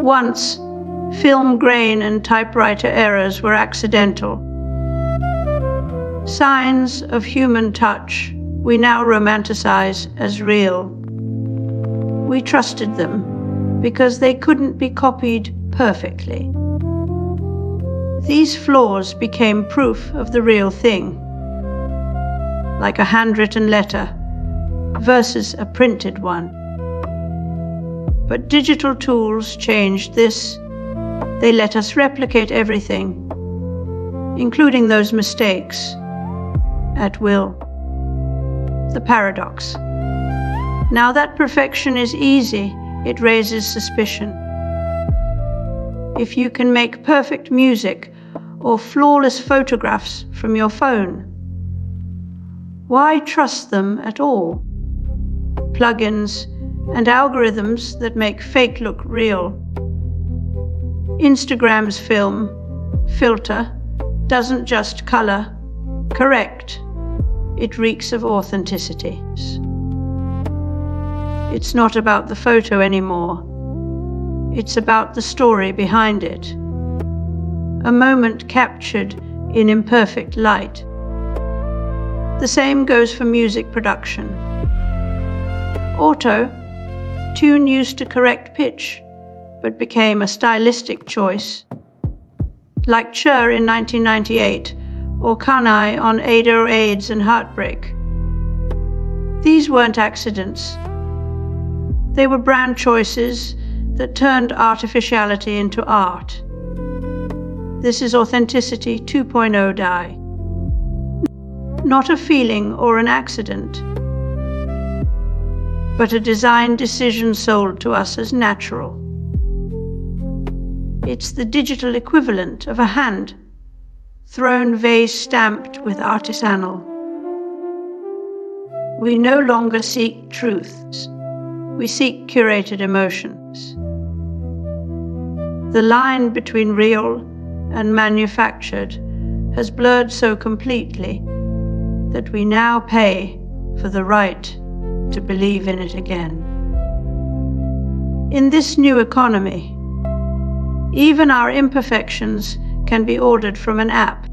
Once, film grain and typewriter errors were accidental. Signs of human touch we now romanticize as real. We trusted them because they couldn't be copied perfectly. These flaws became proof of the real thing, like a handwritten letter versus a printed one. But digital tools changed this. They let us replicate everything, including those mistakes, at will. The paradox. Now that perfection is easy, it raises suspicion. If you can make perfect music or flawless photographs from your phone, why trust them at all? Plugins and algorithms that make fake look real. Instagram's filter doesn't just color, correct. It reeks of authenticity. It's not about the photo anymore. It's about the story behind it. A moment captured in imperfect light. The same goes for music production. Auto-tune used to correct pitch, but became a stylistic choice. Like Cher in 1998, or Kanai on Ada AIDS and Heartbreak. These weren't accidents. They were brand choices that turned artificiality into art. This is authenticity 2.0 die. Not a feeling or an accident, but a design decision sold to us as natural. It's the digital equivalent of a hand, thrown vase stamped with artisanal. We no longer seek truths. We seek curated emotions. The line between real and manufactured has blurred so completely that we now pay for the right to believe in it again. In this new economy, even our imperfections can be ordered from an app.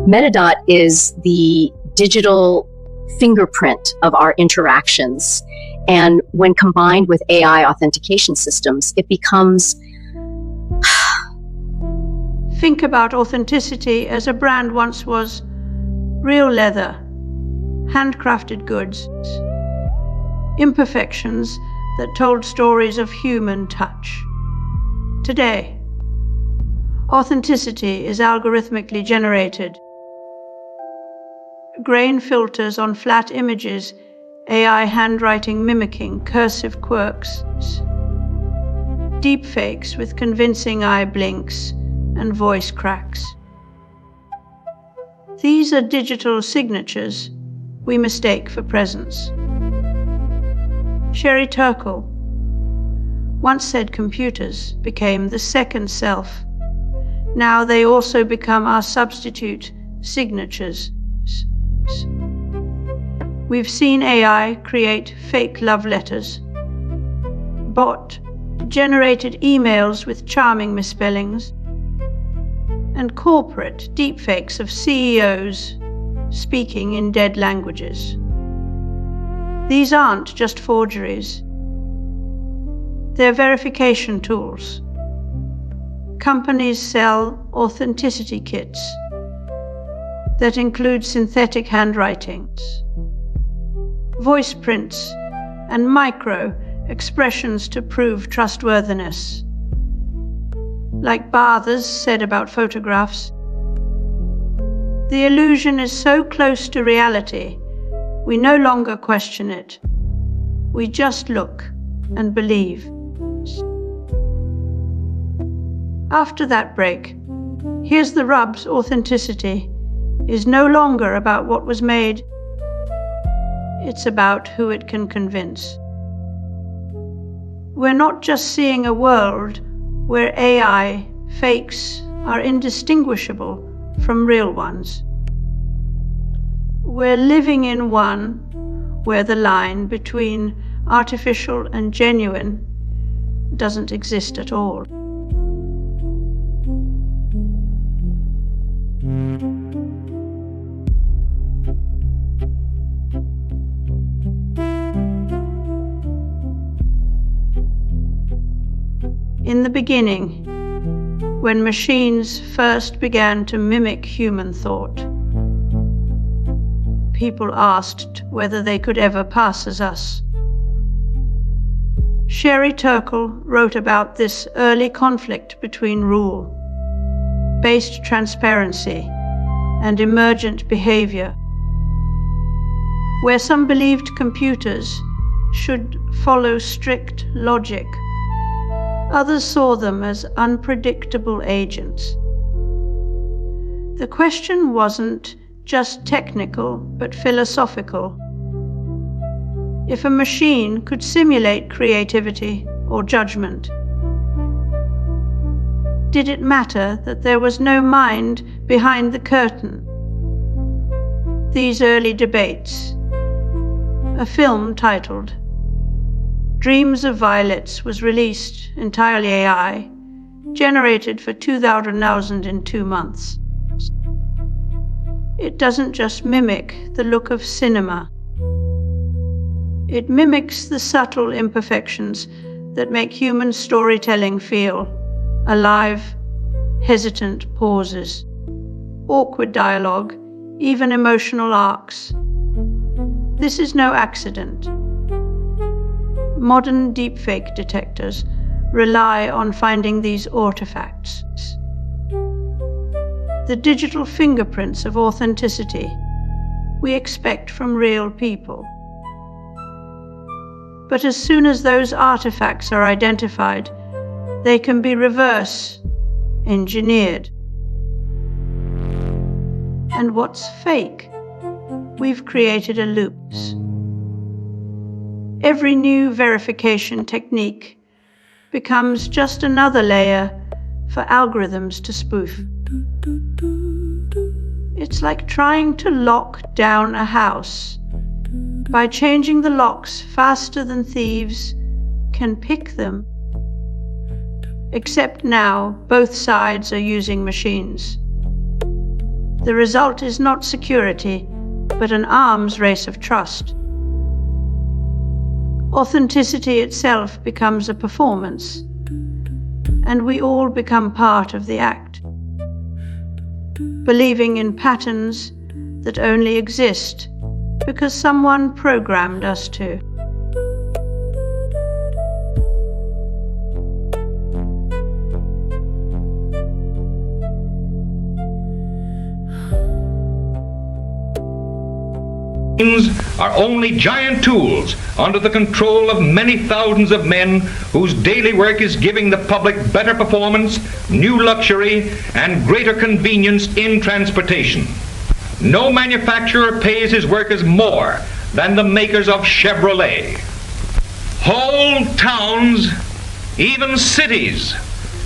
Metadot is the digital fingerprint of our interactions. And when combined with AI authentication systems, it becomes... Think about authenticity as a brand once was: real leather, handcrafted goods, imperfections that told stories of human touch. Today, authenticity is algorithmically generated. Grain filters on flat images, AI handwriting mimicking cursive quirks, deepfakes with convincing eye blinks and voice cracks. These are digital signatures we mistake for presence. Sherry Turkle once said computers became the second self. Now they also become our substitute signatures. We've seen AI create fake love letters, bot-generated emails with charming misspellings, and corporate deepfakes of CEOs speaking in dead languages. These aren't just forgeries. They're verification tools. Companies sell authenticity kits that include synthetic handwritings, voice prints, and micro expressions to prove trustworthiness. Like Barthers said about photographs, the illusion is so close to reality, we no longer question it. We just look and believe. After that break, here's the rub's authenticity is no longer about what was made. It's about who it can convince. We're not just seeing a world where AI fakes are indistinguishable from real ones. We're living in one where the line between artificial and genuine doesn't exist at all. In the beginning, when machines first began to mimic human thought, people asked whether they could ever pass as us. Sherry Turkle wrote about this early conflict between rule-based transparency and emergent behavior, where some believed computers should follow strict logic. Others saw them as unpredictable agents. The question wasn't just technical, but philosophical. If a machine could simulate creativity or judgment, did it matter that there was no mind behind the curtain? These early debates. A film titled Dreams of Violets was released, entirely AI, generated for 2,000 in 2 months. It doesn't just mimic the look of cinema. It mimics the subtle imperfections that make human storytelling feel alive, hesitant pauses, awkward dialogue, even emotional arcs. This is no accident. Modern deepfake detectors rely on finding these artifacts. The digital fingerprints of authenticity we expect from real people. But as soon as those artifacts are identified, they can be reverse engineered. And what's fake? We've created a loop. Every new verification technique becomes just another layer for algorithms to spoof. It's like trying to lock down a house by changing the locks faster than thieves can pick them. Except now, both sides are using machines. The result is not security, but an arms race of trust. Authenticity itself becomes a performance, and we all become part of the act, believing in patterns that only exist because someone programmed us to. Are only giant tools under the control of many thousands of men whose daily work is giving the public better performance, new luxury, and greater convenience in transportation. No manufacturer pays his workers more than the makers of Chevrolet. Whole towns, even cities,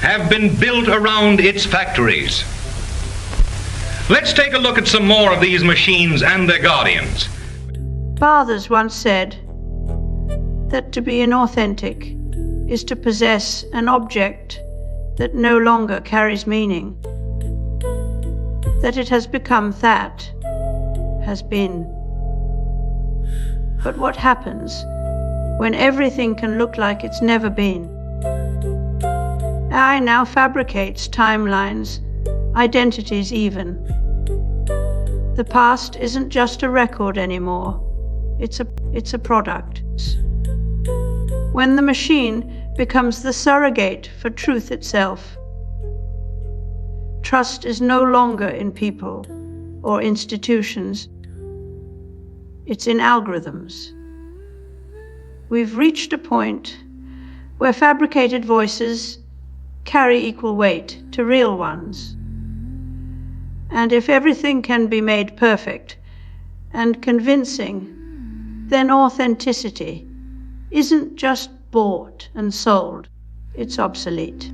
have been built around its factories. Let's take a look at some more of these machines and their guardians. Fathers once said that to be inauthentic is to possess an object that no longer carries meaning, that it has become that, has been. But what happens when everything can look like it's never been? AI now fabricates timelines, identities even. The past isn't just a record anymore. It's a product. When the machine becomes the surrogate for truth itself, trust is no longer in people or institutions. It's in algorithms. We've reached a point where fabricated voices carry equal weight to real ones. And if everything can be made perfect and convincing, then authenticity isn't just bought and sold, it's obsolete.